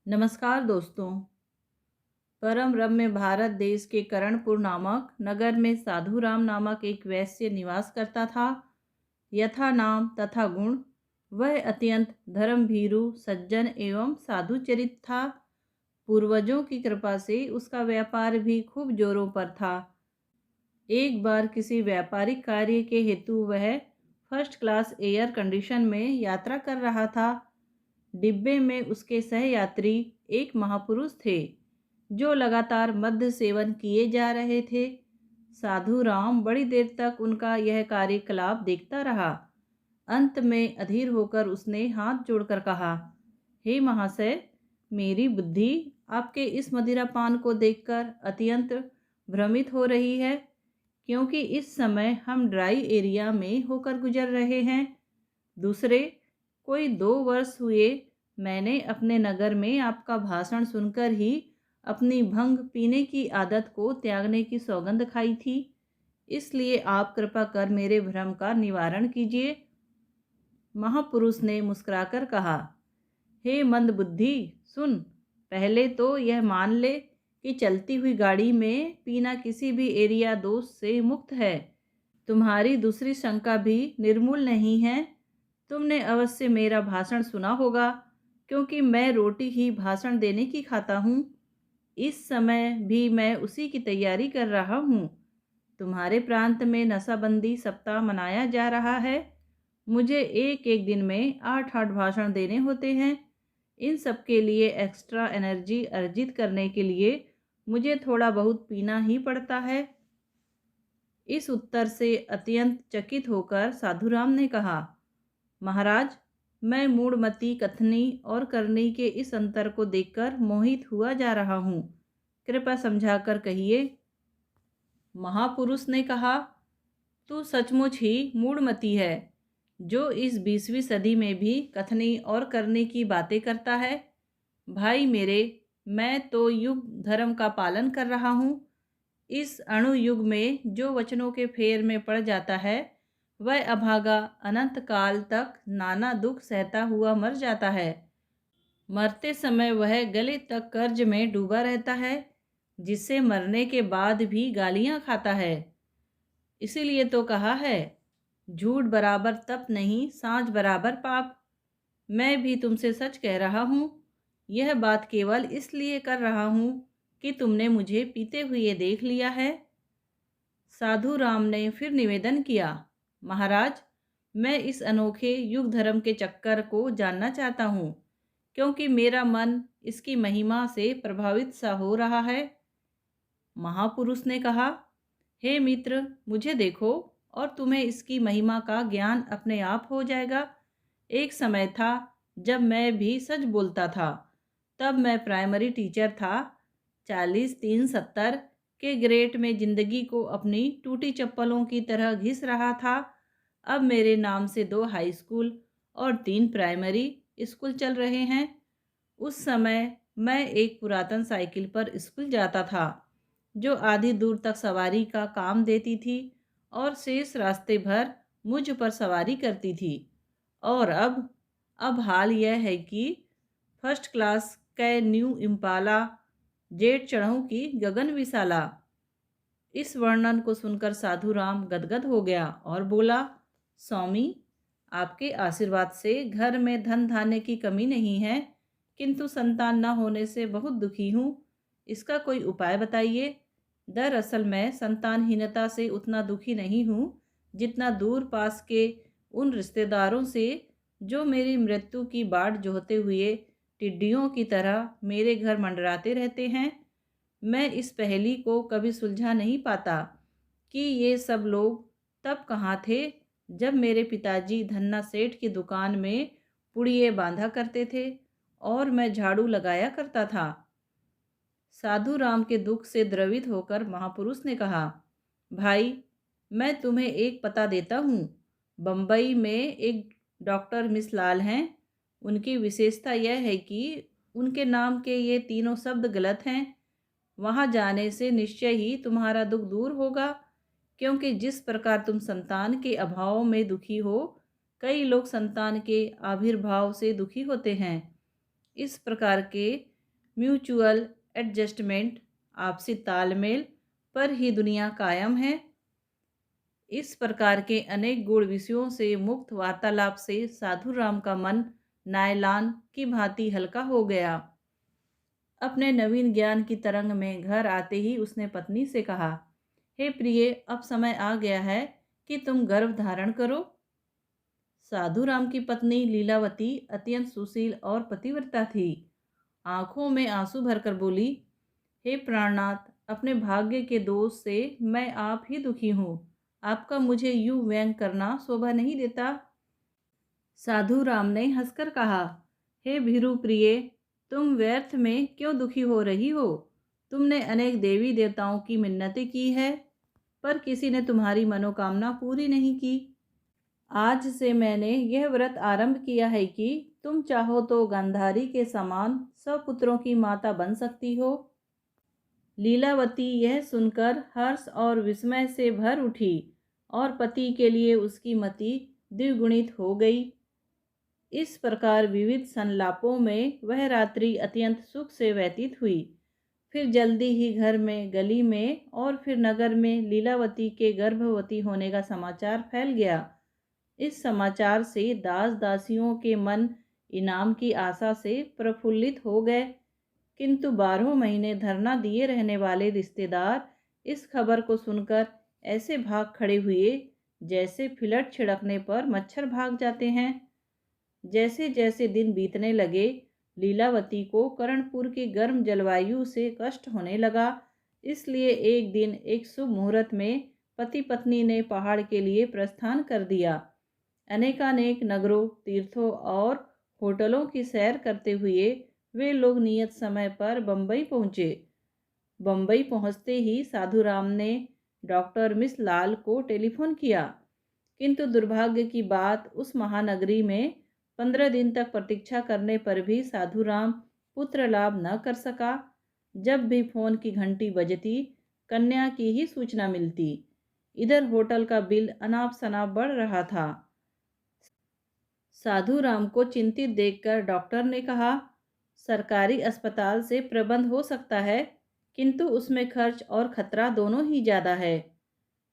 नमस्कार दोस्तों। परम रम्य भारत देश के करणपुर नामक नगर में साधुराम नामक एक वैश्य निवास करता था। यथा नाम तथा गुण वह अत्यंत धर्मभीरु सज्जन एवं साधुचरित था। पूर्वजों की कृपा से उसका व्यापार भी खूब जोरों पर था। एक बार किसी व्यापारिक कार्य के हेतु वह फर्स्ट क्लास एयर कंडीशन में यात्रा कर रहा था। डिब्बे में उसके सहयात्री एक महापुरुष थे जो लगातार मद्य सेवन किए जा रहे थे। साधु राम बड़ी देर तक उनका यह कार्यकलाप देखता रहा। अंत में अधीर होकर उसने हाथ जोड़कर कहा, हे महाशय, मेरी बुद्धि आपके इस मदिरापान को देखकर अत्यंत भ्रमित हो रही है, क्योंकि इस समय हम ड्राई एरिया में होकर गुजर रहे हैं। दूसरे कोई 2 वर्ष हुए मैंने अपने नगर में आपका भाषण सुनकर ही अपनी भंग पीने की आदत को त्यागने की सौगंध खाई थी। इसलिए आप कृपा कर मेरे भ्रम का निवारण कीजिए। महापुरुष ने मुस्कुराकर कहा, हे मंद बुद्धि, सुन, पहले तो यह मान ले कि चलती हुई गाड़ी में पीना किसी भी एरिया दोष से मुक्त है। तुम्हारी दूसरी शंका भी निर्मूल नहीं है। तुमने अवश्य मेरा भाषण सुना होगा, क्योंकि मैं रोटी ही भाषण देने की खाता हूँ। इस समय भी मैं उसी की तैयारी कर रहा हूँ। तुम्हारे प्रांत में नशाबंदी सप्ताह मनाया जा रहा है। मुझे एक एक दिन में 8-8 भाषण देने होते हैं। इन सब के लिए एक्स्ट्रा एनर्जी अर्जित करने के लिए मुझे थोड़ा बहुत पीना ही पड़ता है। इस उत्तर से अत्यंत चकित होकर साधुराम ने कहा, महाराज, मैं मूढ़मती कथनी और करनी के इस अंतर को देखकर मोहित हुआ जा रहा हूँ। कृपया समझाकर कहिए। महापुरुष ने कहा, तू सचमुच ही मूढ़मती है, जो इस 20वीं सदी में भी कथनी और करने की बातें करता है। भाई मेरे, मैं तो युग धर्म का पालन कर रहा हूँ। इस अणु युग में जो वचनों के फेर में पड़ जाता है, वह अभागा अनंत काल तक नाना दुख सहता हुआ मर जाता है। मरते समय वह गले तक कर्ज में डूबा रहता है, जिससे मरने के बाद भी गालियां खाता है। इसीलिए तो कहा है, झूठ बराबर तप नहीं, सांझ बराबर पाप। मैं भी तुमसे सच कह रहा हूँ। यह बात केवल इसलिए कर रहा हूँ कि तुमने मुझे पीते हुए देख लिया है। साधु राम ने फिर निवेदन किया, महाराज, मैं इस अनोखे युग धर्म के चक्कर को जानना चाहता हूँ, क्योंकि मेरा मन इसकी महिमा से प्रभावित सा हो रहा है। महापुरुष ने कहा, हे मित्र, मुझे देखो और तुम्हें इसकी महिमा का ज्ञान अपने आप हो जाएगा। एक समय था जब मैं भी सच बोलता था। तब मैं प्राइमरी टीचर था। 40-3-70 के ग्रेड में ज़िंदगी को अपनी टूटी चप्पलों की तरह घिस रहा था। अब मेरे नाम से 2 हाई स्कूल और 3 प्राइमरी स्कूल चल रहे हैं। उस समय मैं एक पुरातन साइकिल पर स्कूल जाता था, जो आधी दूर तक सवारी का काम देती थी और शेष रास्ते भर मुझ पर सवारी करती थी। और अब हाल यह है कि फर्स्ट क्लास कै न्यू इम्पाला जेट चढ़ऊँ की गगन विशाला। इस वर्णन को सुनकर साधु राम गदगद हो गया और बोला, स्वामी, आपके आशीर्वाद से घर में धन धान्य की कमी नहीं है, किंतु संतान न होने से बहुत दुखी हूँ। इसका कोई उपाय बताइए। दरअसल मैं संतानहीनता से उतना दुखी नहीं हूँ जितना दूर पास के उन रिश्तेदारों से जो मेरी मृत्यु की बाट जोहते हुए टिड्डियों की तरह मेरे घर मंडराते रहते हैं। मैं इस पहेली को कभी सुलझा नहीं पाता कि ये सब लोग तब कहाँ थे जब मेरे पिताजी धन्ना सेठ की दुकान में पुड़िये बांधा करते थे और मैं झाड़ू लगाया करता था। साधु राम के दुख से द्रवित होकर महापुरुष ने कहा, भाई, मैं तुम्हें एक पता देता हूँ। बम्बई में एक डॉक्टर मिस लाल हैं। उनकी विशेषता यह है कि उनके नाम के ये तीनों शब्द गलत हैं। वहाँ जाने से निश्चय ही तुम्हारा दुख दूर होगा, क्योंकि जिस प्रकार तुम संतान के अभाव में दुखी हो, कई लोग संतान के आविर्भाव से दुखी होते हैं। इस प्रकार के म्यूचुअल एडजस्टमेंट, आपसी तालमेल पर ही दुनिया कायम है। इस प्रकार के अनेक गूढ़ विषयों से मुक्त वार्तालाप से साधु राम का मन नायलान की भांति हल्का हो गया। अपने नवीन ज्ञान की तरंग में घर आते ही उसने पत्नी से कहा, हे प्रिय, अब समय आ गया है कि तुम गर्भ धारण करो। साधु राम की पत्नी लीलावती अत्यंत सुशील और पतिव्रता थी। आंखों में आंसू भरकर बोली, हे प्राणनाथ, अपने भाग्य के दोष से मैं आप ही दुखी हूँ। आपका मुझे यूं व्यंग करना शोभा नहीं देता। साधु राम ने हंसकर कहा, हे भीरु प्रिय, तुम व्यर्थ में क्यों दुखी हो रही हो? तुमने अनेक देवी देवताओं की मिन्नतें की है, पर किसी ने तुम्हारी मनोकामना पूरी नहीं की। आज से मैंने यह व्रत आरंभ किया है कि तुम चाहो तो गांधारी के समान सपुत्रों की माता बन सकती हो। लीलावती यह सुनकर हर्ष और विस्मय से भर उठी और पति के लिए उसकी मति द्विगुणित हो गई। इस प्रकार विविध संलापों में वह रात्रि अत्यंत सुख से व्यतीत हुई। फिर जल्दी ही घर में, गली में और फिर नगर में लीलावती के गर्भवती होने का समाचार फैल गया। इस समाचार से दास दासियों के मन इनाम की आशा से प्रफुल्लित हो गए, किंतु 12 महीने धरना दिए रहने वाले रिश्तेदार इस खबर को सुनकर ऐसे भाग खड़े हुए जैसे फिलट छिड़कने पर मच्छर भाग जाते हैं। जैसे जैसे दिन बीतने लगे, लीलावती को कर्णपुर की गर्म जलवायु से कष्ट होने लगा। इसलिए एक दिन एक शुभ मुहूर्त में पति पत्नी ने पहाड़ के लिए प्रस्थान कर दिया। अनेकानेक नगरों, तीर्थों और होटलों की सैर करते हुए वे लोग नियत समय पर बम्बई पहुँचे। बम्बई पहुँचते ही साधु राम ने डॉक्टर मिस लाल को टेलीफोन किया, किंतु दुर्भाग्य की बात, उस महानगरी में 15 दिन तक प्रतीक्षा करने पर भी साधु राम पुत्र लाभ न कर सका। जब भी फोन की घंटी बजती, कन्या की ही सूचना मिलती। इधर होटल का बिल अनाप शनाप बढ़ रहा था। साधु राम को चिंतित देखकर डॉक्टर ने कहा, सरकारी अस्पताल से प्रबंध हो सकता है, किंतु उसमें खर्च और खतरा दोनों ही ज़्यादा है।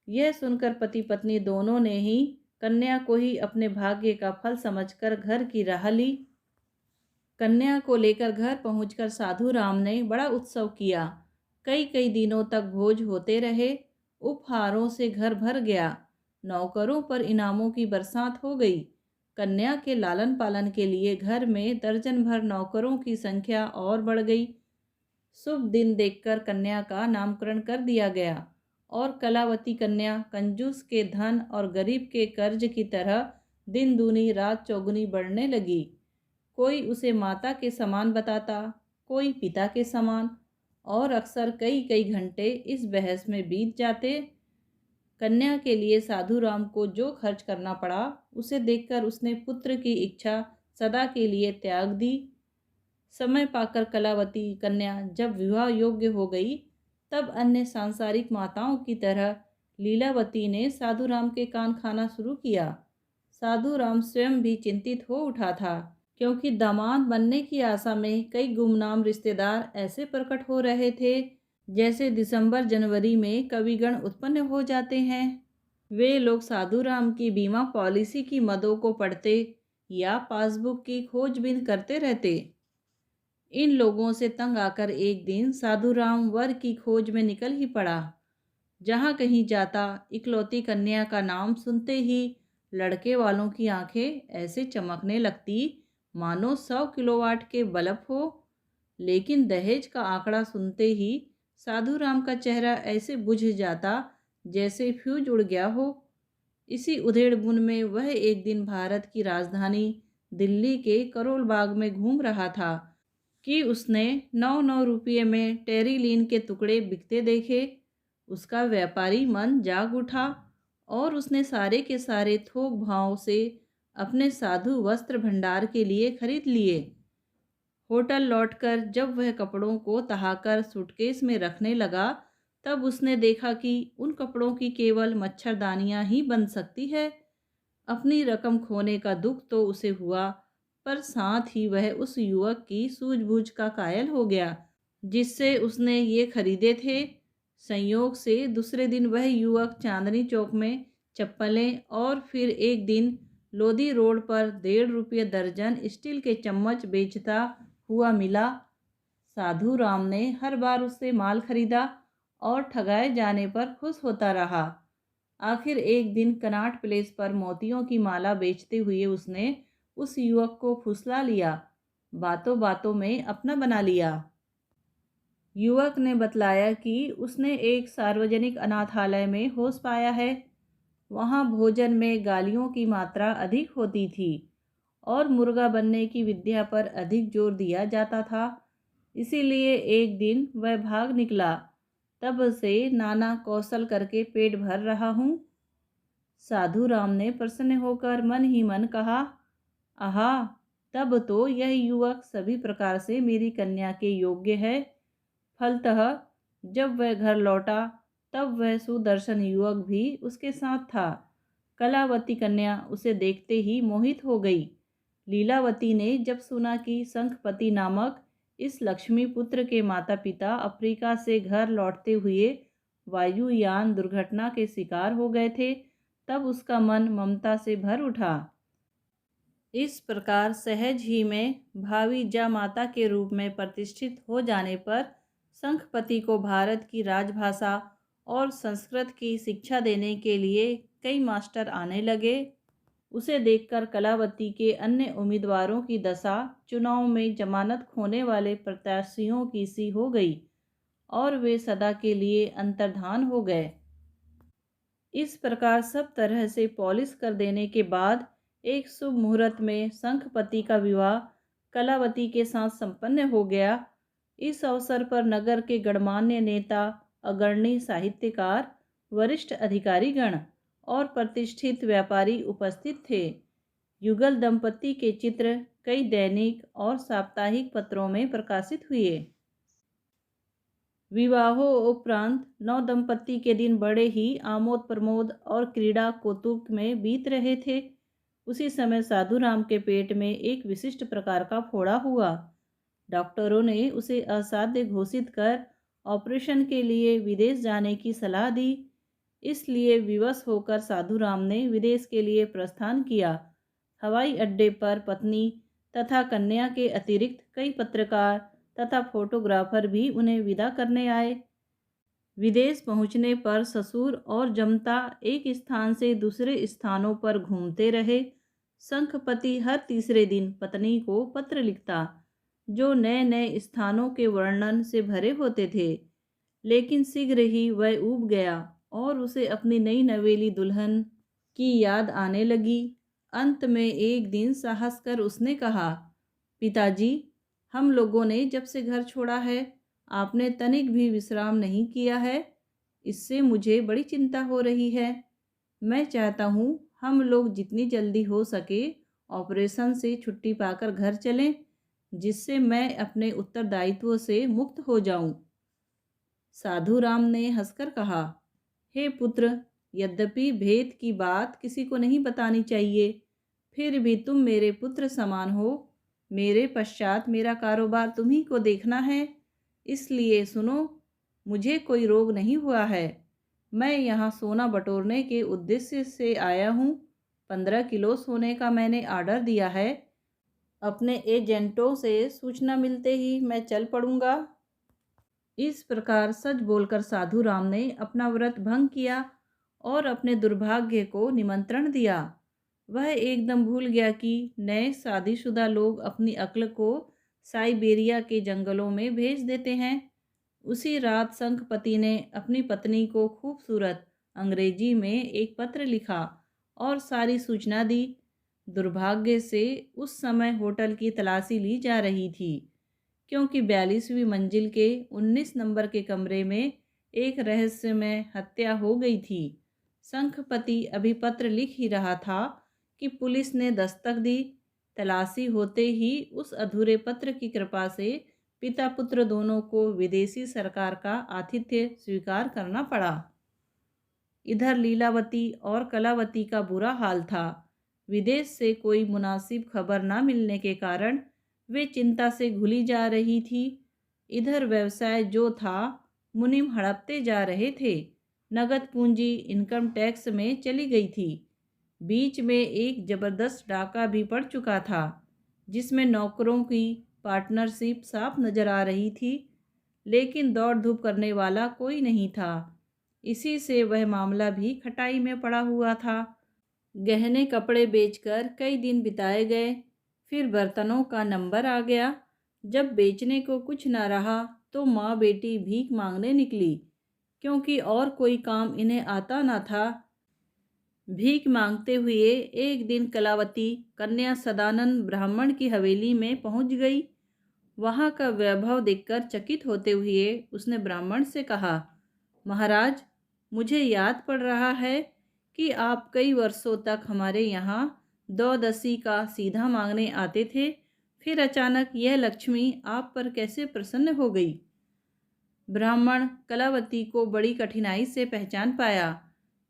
यह सुनकर पति पत्नी दोनों ने ही कन्या को ही अपने भाग्य का फल समझकर घर की राह ली। कन्या को लेकर घर पहुंचकर साधु राम ने बड़ा उत्सव किया। कई कई दिनों तक भोज होते रहे। उपहारों से घर भर गया। नौकरों पर इनामों की बरसात हो गई। कन्या के लालन पालन के लिए घर में दर्जन भर नौकरों की संख्या और बढ़ गई। शुभ दिन देखकर कन्या का नामकरण कर दिया गया और कलावती कन्या कंजूस के धन और गरीब के कर्ज की तरह दिन दूनी रात चौगुनी बढ़ने लगी। कोई उसे माता के समान बताता, कोई पिता के समान, और अक्सर कई कई घंटे इस बहस में बीत जाते। कन्या के लिए साधु राम को जो खर्च करना पड़ा, उसे देखकर उसने पुत्र की इच्छा सदा के लिए त्याग दी। समय पाकर कलावती कन्या जब विवाह योग्य हो गई, तब अन्य सांसारिक माताओं की तरह लीलावती ने साधु राम के कान खाना शुरू किया। साधु राम स्वयं भी चिंतित हो उठा था, क्योंकि दामाद बनने की आशा में कई गुमनाम रिश्तेदार ऐसे प्रकट हो रहे थे जैसे दिसंबर जनवरी में कविगण उत्पन्न हो जाते हैं। वे लोग साधु राम की बीमा पॉलिसी की मदों को पढ़ते या पासबुक की खोजबीन करते रहते। इन लोगों से तंग आकर एक दिन साधु राम वर की खोज में निकल ही पड़ा। जहाँ कहीं जाता, इकलौती कन्या का नाम सुनते ही लड़के वालों की आंखें ऐसे चमकने लगती मानो 100 किलोवाट के बल्ब हो। लेकिन दहेज का आंकड़ा सुनते ही साधु राम का चेहरा ऐसे बुझ जाता जैसे फ्यूज उड़ गया हो। इसी उधेड़ बुन में वह एक दिन भारत की राजधानी दिल्ली के करोल बाग में घूम रहा था कि उसने 9-9 रुपये में टेरीलीन के टुकड़े बिकते देखे। उसका व्यापारी मन जाग उठा और उसने सारे के सारे थोक भाव से अपने साधु वस्त्र भंडार के लिए खरीद लिए। होटल लौटकर जब वह कपड़ों को तहाकर सूटकेस में रखने लगा, तब उसने देखा कि उन कपड़ों की केवल मच्छरदानियां ही बन सकती है। अपनी रकम खोने का दुख तो उसे हुआ, पर साथ ही वह उस युवक की सूझबूझ का कायल हो गया जिससे उसने ये खरीदे थे। संयोग से दूसरे दिन वह युवक चांदनी चौक में चप्पलें और फिर एक दिन लोधी रोड पर 1.5 रुपये दर्जन स्टील के चम्मच बेचता हुआ मिला। साधु राम ने हर बार उससे माल खरीदा और ठगाए जाने पर खुश होता रहा। आखिर एक दिन कनॉट प्लेस पर मोतियों की माला बेचते हुए उसने उस युवक को फुसला लिया, बातों बातों में अपना बना लिया। युवक ने बतलाया कि उसने एक सार्वजनिक अनाथालय में होश पाया है। वहाँ भोजन में गालियों की मात्रा अधिक होती थी और मुर्गा बनने की विद्या पर अधिक जोर दिया जाता था। इसीलिए एक दिन वह भाग निकला। तब से नाना कौशल करके पेट भर रहा हूँ। साधु राम ने प्रसन्न होकर मन ही मन कहा, आहा, तब तो यह युवक सभी प्रकार से मेरी कन्या के योग्य है। फलतः जब वह घर लौटा तब वह सुदर्शन युवक भी उसके साथ था। कलावती कन्या उसे देखते ही मोहित हो गई। लीलावती ने जब सुना कि शंखपति नामक इस लक्ष्मी पुत्र के माता पिता अफ्रीका से घर लौटते हुए वायुयान दुर्घटना के शिकार हो गए थे, तब उसका मन ममता से भर उठा। इस प्रकार सहज ही में भावी जामाता के रूप में प्रतिष्ठित हो जाने पर शंखपति को भारत की राजभाषा और संस्कृत की शिक्षा देने के लिए कई मास्टर आने लगे। उसे देखकर कलावती के अन्य उम्मीदवारों की दशा चुनाव में जमानत खोने वाले प्रत्याशियों की सी हो गई और वे सदा के लिए अंतर्धान हो गए। इस प्रकार सब तरह से पॉलिश कर देने के बाद एक शुभ मुहूर्त में शंखपति का विवाह कलावती के साथ संपन्न हो गया। इस अवसर पर नगर के गणमान्य नेता, अग्रणी साहित्यकार, वरिष्ठ अधिकारीगण और प्रतिष्ठित व्यापारी उपस्थित थे। युगल दंपति के चित्र कई दैनिक और साप्ताहिक पत्रों में प्रकाशित हुए। विवाहों उपरांत नव दंपति के दिन बड़े ही आमोद प्रमोद और क्रीड़ा कौतुक में बीत रहे थे। उसी समय साधु राम के पेट में एक विशिष्ट प्रकार का फोड़ा हुआ। डॉक्टरों ने उसे असाध्य घोषित कर ऑपरेशन के लिए विदेश जाने की सलाह दी। इसलिए विवश होकर साधु राम ने विदेश के लिए प्रस्थान किया। हवाई अड्डे पर पत्नी तथा कन्या के अतिरिक्त कई पत्रकार तथा फोटोग्राफर भी उन्हें विदा करने आए। विदेश पहुंचने पर ससुर और जमता एक स्थान से दूसरे स्थानों पर घूमते रहे। शंखपति हर तीसरे दिन पत्नी को पत्र लिखता, जो नए नए स्थानों के वर्णन से भरे होते थे। लेकिन शीघ्र ही वह ऊब गया और उसे अपनी नई नवेली दुल्हन की याद आने लगी। अंत में एक दिन साहस कर उसने कहा, पिताजी, हम लोगों ने जब से घर छोड़ा है आपने तनिक भी विश्राम नहीं किया है। इससे मुझे बड़ी चिंता हो रही है। मैं चाहता हूँ हम लोग जितनी जल्दी हो सके ऑपरेशन से छुट्टी पाकर घर चलें, जिससे मैं अपने उत्तरदायित्व से मुक्त हो जाऊं। साधु राम ने हंसकर कहा, हे पुत्र, यद्यपि भेद की बात किसी को नहीं बतानी चाहिए, फिर भी तुम मेरे पुत्र समान हो। मेरे पश्चात मेरा कारोबार तुम्ही को देखना है। इसलिए सुनो, मुझे कोई रोग नहीं हुआ है। मैं यहाँ सोना बटोरने के उद्देश्य से आया हूँ। 15 किलो सोने का मैंने ऑर्डर दिया है। अपने एजेंटों से सूचना मिलते ही मैं चल पड़ूंगा। इस प्रकार सच बोलकर साधु राम ने अपना व्रत भंग किया और अपने दुर्भाग्य को निमंत्रण दिया। वह एकदम भूल गया कि नए शादीशुदा लोग अपनी अक्ल को साइबेरिया के जंगलों में भेज देते हैं। उसी रात शंखपति ने अपनी पत्नी को खूबसूरत अंग्रेजी में एक पत्र लिखा और सारी सूचना दी। दुर्भाग्य से उस समय होटल की तलाशी ली जा रही थी, क्योंकि 42वीं मंजिल के 19 नंबर के कमरे में एक रहस्यमय हत्या हो गई थी। शंखपति अभी पत्र लिख ही रहा था कि पुलिस ने दस्तक दी। तलाशी होते ही उस अधूरे पत्र की कृपा से पिता पुत्र दोनों को विदेशी सरकार का आतिथ्य स्वीकार करना पड़ा। इधर लीलावती और कलावती का बुरा हाल था। विदेश से कोई मुनासिब खबर न मिलने के कारण वे चिंता से घुली जा रही थी। इधर व्यवसाय जो था मुनीम हड़पते जा रहे थे। नगद पूंजी इनकम टैक्स में चली गई थी। बीच में एक ज़बरदस्त डाका भी पड़ चुका था, जिसमें नौकरों की पार्टनरशिप साफ नज़र आ रही थी, लेकिन दौड़ धूप करने वाला कोई नहीं था। इसी से वह मामला भी खटाई में पड़ा हुआ था। गहने कपड़े बेचकर कई दिन बिताए गए। फिर बर्तनों का नंबर आ गया। जब बेचने को कुछ न रहा तो माँ बेटी भीख मांगने निकली, क्योंकि और कोई काम इन्हें आता न था। भीख मांगते हुए एक दिन कलावती कन्या सदानंद ब्राह्मण की हवेली में पहुंच गई। वहां का वैभव देखकर चकित होते हुए उसने ब्राह्मण से कहा, महाराज, मुझे याद पड़ रहा है कि आप कई वर्षों तक हमारे यहाँ दौदसी का सीधा मांगने आते थे। फिर अचानक यह लक्ष्मी आप पर कैसे प्रसन्न हो गई? ब्राह्मण कलावती को बड़ी कठिनाई से पहचान पाया,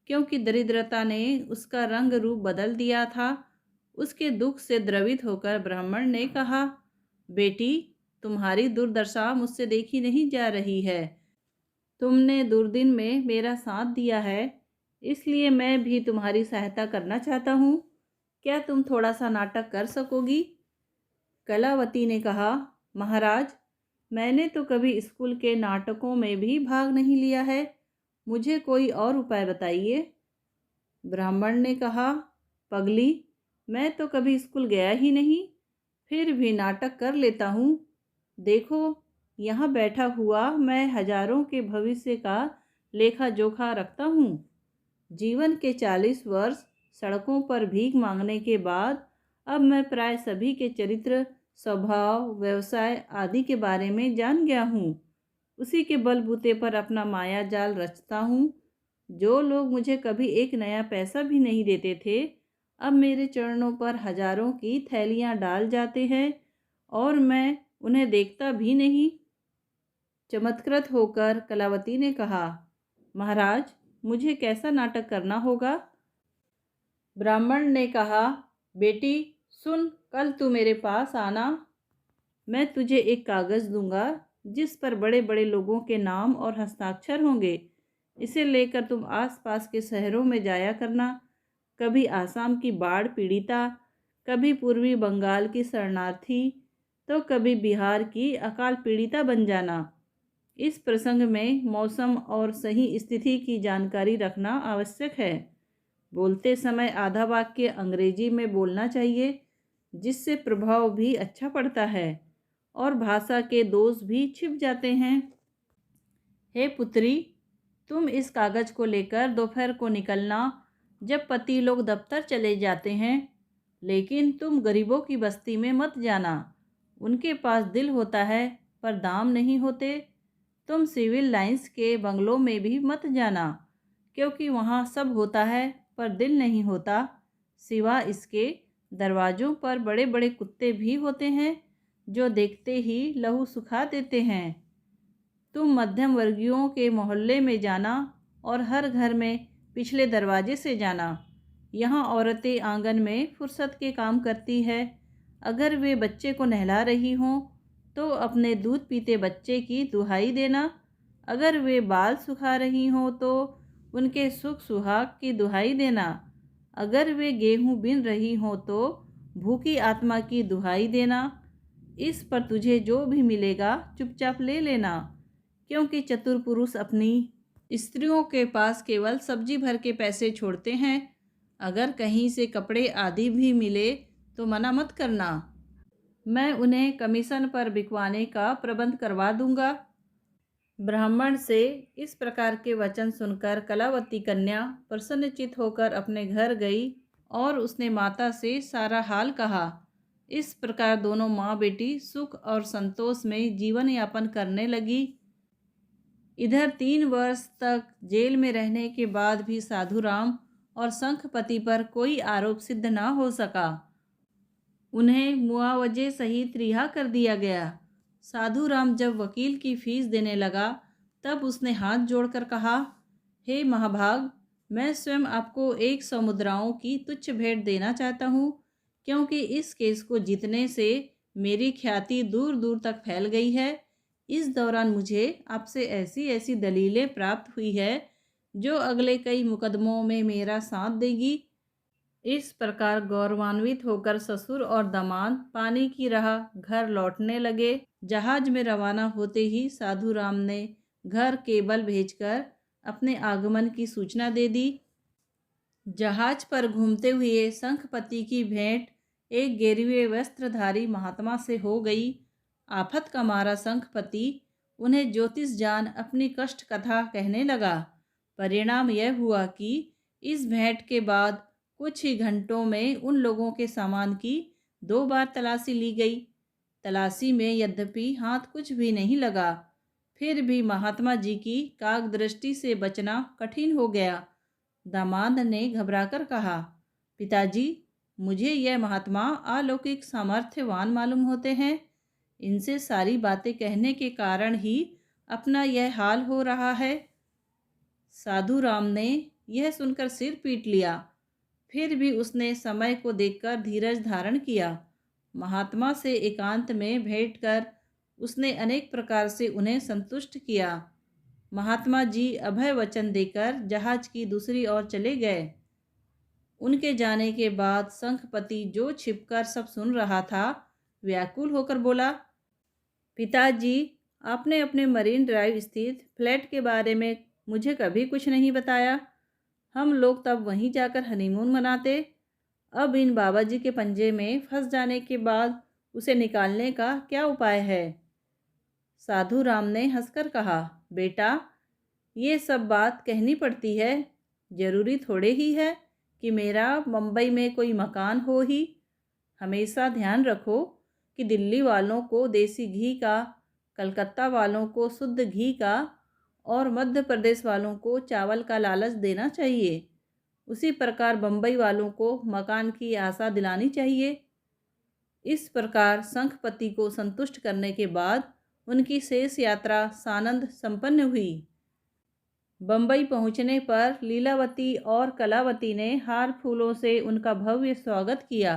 क्योंकि दरिद्रता ने उसका रंग रूप बदल दिया था। उसके दुख से द्रवित होकर ब्राह्मण ने कहा, बेटी, तुम्हारी दुर्दशा मुझसे देखी नहीं जा रही है। तुमने दुर्दिन में मेरा साथ दिया है, इसलिए मैं भी तुम्हारी सहायता करना चाहता हूँ। क्या तुम थोड़ा सा नाटक कर सकोगी? कलावती ने कहा, महाराज, मैंने तो कभी स्कूल के नाटकों में भी भाग नहीं लिया है। मुझे कोई और उपाय बताइए। ब्राह्मण ने कहा, पगली, मैं तो कभी स्कूल गया ही नहीं, फिर भी नाटक कर लेता हूँ। देखो, यहाँ बैठा हुआ मैं हजारों के भविष्य का लेखा जोखा रखता हूँ। जीवन के 40 वर्ष सड़कों पर भीख मांगने के बाद अब मैं प्राय सभी के चरित्र, स्वभाव, व्यवसाय आदि के बारे में जान गया हूँ। उसी के बलबूते पर अपना माया जाल रचता हूँ। जो लोग मुझे कभी एक नया पैसा भी नहीं देते थे, अब मेरे चरणों पर हजारों की थैलियाँ डाल जाते हैं और मैं उन्हें देखता भी नहीं। चमत्कृत होकर कलावती ने कहा, महाराज, मुझे कैसा नाटक करना होगा? ब्राह्मण ने कहा, बेटी सुन, कल तू मेरे पास आना। मैं तुझे एक कागज़ दूंगा जिस पर बड़े बड़े लोगों के नाम और हस्ताक्षर होंगे। इसे लेकर तुम आसपास के शहरों में जाया करना। कभी आसाम की बाढ़ पीड़िता, कभी पूर्वी बंगाल की शरणार्थी, तो कभी बिहार की अकाल पीड़िता बन जाना। इस प्रसंग में मौसम और सही स्थिति की जानकारी रखना आवश्यक है। बोलते समय आधा वाक्य अंग्रेजी में बोलना चाहिए, जिससे प्रभाव भी अच्छा पड़ता है और भाषा के दोष भी छिप जाते हैं। हे पुत्री, तुम इस कागज़ को लेकर दोपहर को निकलना, जब पति लोग दफ्तर चले जाते हैं। लेकिन तुम गरीबों की बस्ती में मत जाना। उनके पास दिल होता है पर दाम नहीं होते। तुम सिविल लाइंस के बंगलों में भी मत जाना, क्योंकि वहाँ सब होता है पर दिल नहीं होता। सिवा इसके दरवाज़ों पर बड़े बड़े कुत्ते भी होते हैं, जो देखते ही लहू सुखा देते हैं। तुम मध्यम वर्गीयों के मोहल्ले में जाना और हर घर में पिछले दरवाजे से जाना। यहाँ औरतें आंगन में फुर्सत के काम करती है। अगर वे बच्चे को नहला रही हों तो अपने दूध पीते बच्चे की दुहाई देना। अगर वे बाल सुखा रही हों तो उनके सुख सुहाग की दुहाई देना। अगर वे गेहूँ बीन रही हों तो भूखी आत्मा की दुहाई देना। इस पर तुझे जो भी मिलेगा चुपचाप ले लेना, क्योंकि चतुर पुरुष अपनी स्त्रियों के पास केवल सब्जी भर के पैसे छोड़ते हैं। अगर कहीं से कपड़े आदि भी मिले तो मना मत करना। मैं उन्हें कमीशन पर बिकवाने का प्रबंध करवा दूंगा। ब्राह्मण से इस प्रकार के वचन सुनकर कलावती कन्या प्रसन्नचित होकर अपने घर गई और उसने माता से सारा हाल कहा। इस प्रकार दोनों माँ बेटी सुख और संतोष में जीवन यापन करने लगी। इधर 3 वर्ष तक जेल में रहने के बाद भी साधुराम और शंखपति पर कोई आरोप सिद्ध न हो सका। उन्हें मुआवजे सहित रिहा कर दिया गया। साधुराम जब वकील की फीस देने लगा, तब उसने हाथ जोड़कर कहा, हे महाभाग, मैं स्वयं आपको 100 मुद्राओं की तुच्छ भेंट देना चाहता हूँ, क्योंकि इस केस को जीतने से मेरी ख्याति दूर दूर तक फैल गई है। इस दौरान मुझे आपसे ऐसी ऐसी दलीलें प्राप्त हुई है जो अगले कई मुकदमों में मेरा साथ देगी। इस प्रकार गौरवान्वित होकर ससुर और दामाद पानी की राह घर लौटने लगे। जहाज में रवाना होते ही साधु राम ने घर केबल भेजकर अपने आगमन की सूचना दे दी। जहाज पर घूमते हुए शंखपति की भेंट एक गेरुए वस्त्रधारी महात्मा से हो गई। आफत का मारा शंखपति उन्हें ज्योतिष जान अपनी कष्ट कथा कहने लगा। परिणाम यह हुआ कि इस भेंट के बाद कुछ ही घंटों में उन लोगों के सामान की 2 बार तलाशी ली गई। तलाशी में यद्यपि हाथ कुछ भी नहीं लगा, फिर भी महात्मा जी की कागदृष्टि से बचना कठिन हो गया। दामाद ने घबराकर कहा, पिताजी, मुझे यह महात्मा अलौकिक सामर्थ्यवान मालूम होते हैं। इनसे सारी बातें कहने के कारण ही अपना यह हाल हो रहा है। साधु राम ने यह सुनकर सिर पीट लिया। फिर भी उसने समय को देखकर धीरज धारण किया। महात्मा से एकांत में भेंट कर उसने अनेक प्रकार से उन्हें संतुष्ट किया। महात्मा जी अभय वचन देकर जहाज की दूसरी ओर चले गए। उनके जाने के बाद शंखपति जो छिपकर सब सुन रहा था, व्याकुल होकर बोला, पिताजी, आपने अपने मरीन ड्राइव स्थित फ्लैट के बारे में मुझे कभी कुछ नहीं बताया। हम लोग तब वहीं जाकर हनीमून मनाते। अब इन बाबा जी के पंजे में फंस जाने के बाद उसे निकालने का क्या उपाय है? साधु राम ने हंसकर कहा, बेटा, ये सब बात कहनी पड़ती है। जरूरी थोड़े ही है कि मेरा मुंबई में कोई मकान हो ही। हमेशा ध्यान रखो कि दिल्ली वालों को देसी घी का, कलकत्ता वालों को शुद्ध घी का और मध्य प्रदेश वालों को चावल का लालच देना चाहिए। उसी प्रकार बम्बई वालों को मकान की आशा दिलानी चाहिए। इस प्रकार शंखपति को संतुष्ट करने के बाद उनकी शेष यात्रा सानंद संपन्न हुई। बम्बई पहुंचने पर लीलावती और कलावती ने हार फूलों से उनका भव्य स्वागत किया।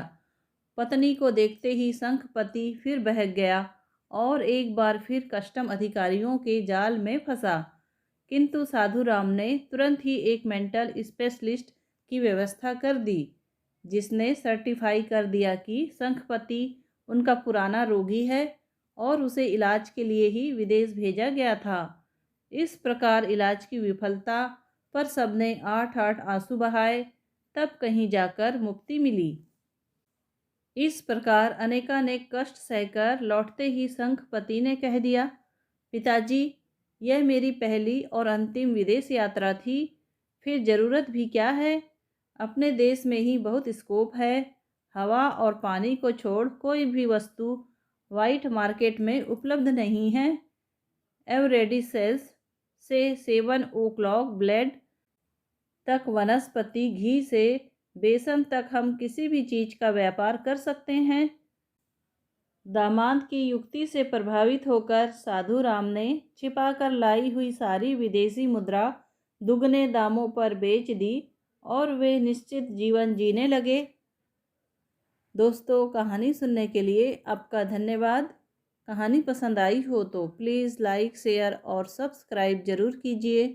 पत्नी को देखते ही शंखपति फिर बहक गया और एक बार फिर कस्टम अधिकारियों के जाल में फंसा। किंतु साधु राम ने तुरंत ही एक मेंटल स्पेशलिस्ट की व्यवस्था कर दी, जिसने सर्टिफाई कर दिया कि शंखपति उनका पुराना रोगी है और उसे इलाज के लिए ही विदेश भेजा गया था। इस प्रकार इलाज की विफलता पर सबने 8-8 आंसू बहाए, तब कहीं जाकर मुक्ति मिली। इस प्रकार अनेकानेक कष्ट सहकर लौटते ही शंखपति ने कह दिया, पिताजी, यह मेरी पहली और अंतिम विदेश यात्रा थी। फिर ज़रूरत भी क्या है? अपने देश में ही बहुत स्कोप है। हवा और पानी को छोड़ कोई भी वस्तु वाइट मार्केट में उपलब्ध नहीं है। एवरेडिसेल्स से 7 o'clock ब्लेड तक, वनस्पति घी से बेसन तक हम किसी भी चीज़ का व्यापार कर सकते हैं। दामाद की युक्ति से प्रभावित होकर साधु राम ने छिपाकर लाई हुई सारी विदेशी मुद्रा दुगने दामों पर बेच दी और वे निश्चित जीवन जीने लगे। दोस्तों, कहानी सुनने के लिए आपका धन्यवाद। कहानी पसंद आई हो तो प्लीज़ लाइक, शेयर और सब्सक्राइब ज़रूर कीजिए।